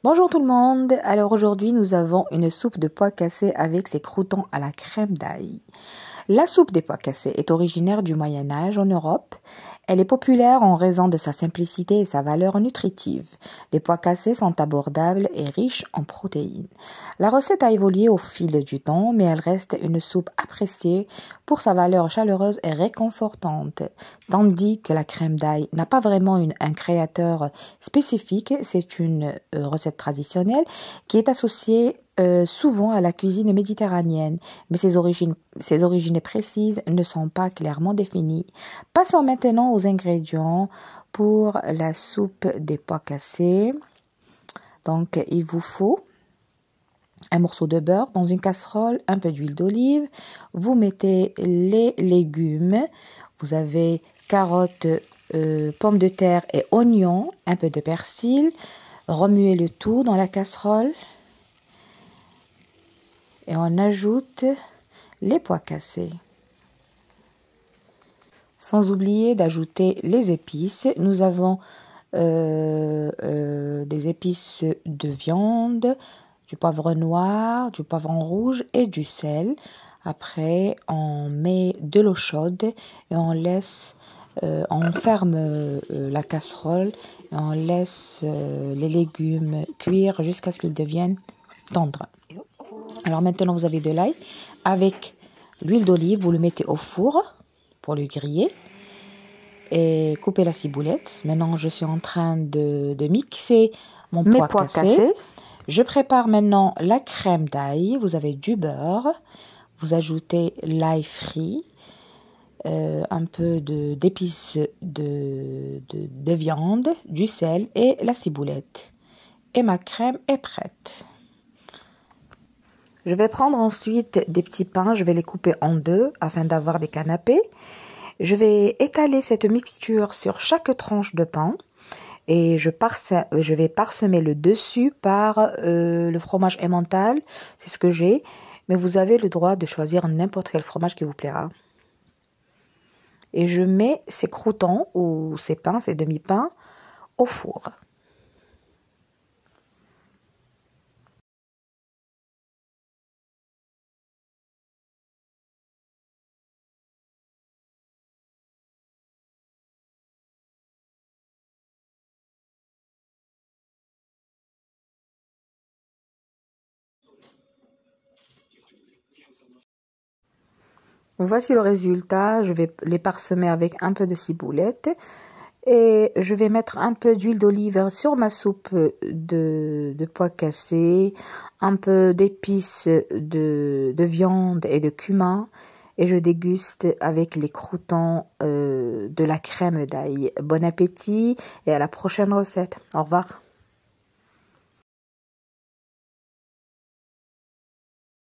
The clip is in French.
Bonjour tout le monde, alors aujourd'hui nous avons une soupe de pois cassés avec ses croûtons à la crème d'ail. La soupe des pois cassés est originaire du Moyen-Âge en Europe. Elle est populaire en raison de sa simplicité et sa valeur nutritive. Les pois cassés sont abordables et riches en protéines. La recette a évolué au fil du temps, mais elle reste une soupe appréciée pour sa valeur chaleureuse et réconfortante. Tandis que la crème d'ail n'a pas vraiment un créateur spécifique, c'est une recette traditionnelle qui est associée souvent à la cuisine méditerranéenne, mais ses origines précises ne sont pas clairement définies. Passons maintenant aux ingrédients pour la soupe des pois cassés. Donc, il vous faut un morceau de beurre dans une casserole, un peu d'huile d'olive. Vous mettez les légumes. Vous avez carottes, pommes de terre et oignons, un peu de persil. Remuez le tout dans la casserole. Et on ajoute les pois cassés. Sans oublier d'ajouter les épices. Nous avons des épices de viande, du poivre noir, du poivron rouge et du sel. Après, on met de l'eau chaude et on ferme la casserole et on laisse les légumes cuire jusqu'à ce qu'ils deviennent tendres. Alors maintenant, vous avez de l'ail. Avec l'huile d'olive, vous le mettez au four pour le griller. Et coupez la ciboulette. Maintenant, je suis en train de mixer mon pois cassé. Je prépare maintenant la crème d'ail. Vous avez du beurre. Vous ajoutez l'ail frit. Un peu d'épices de viande, du sel et la ciboulette. Et ma crème est prête. Je vais prendre ensuite des petits pains, je vais les couper en deux afin d'avoir des canapés. Je vais étaler cette mixture sur chaque tranche de pain et je vais parsemer le dessus par le fromage emmental, c'est ce que j'ai. Mais vous avez le droit de choisir n'importe quel fromage qui vous plaira. Et je mets ces croûtons ou ces pains, ces demi-pains au four. Voici le résultat, je vais les parsemer avec un peu de ciboulette et je vais mettre un peu d'huile d'olive sur ma soupe de pois cassés, un peu d'épices de viande et de cumin et je déguste avec les croûtons de la crème d'ail. Bon appétit et à la prochaine recette. Au revoir.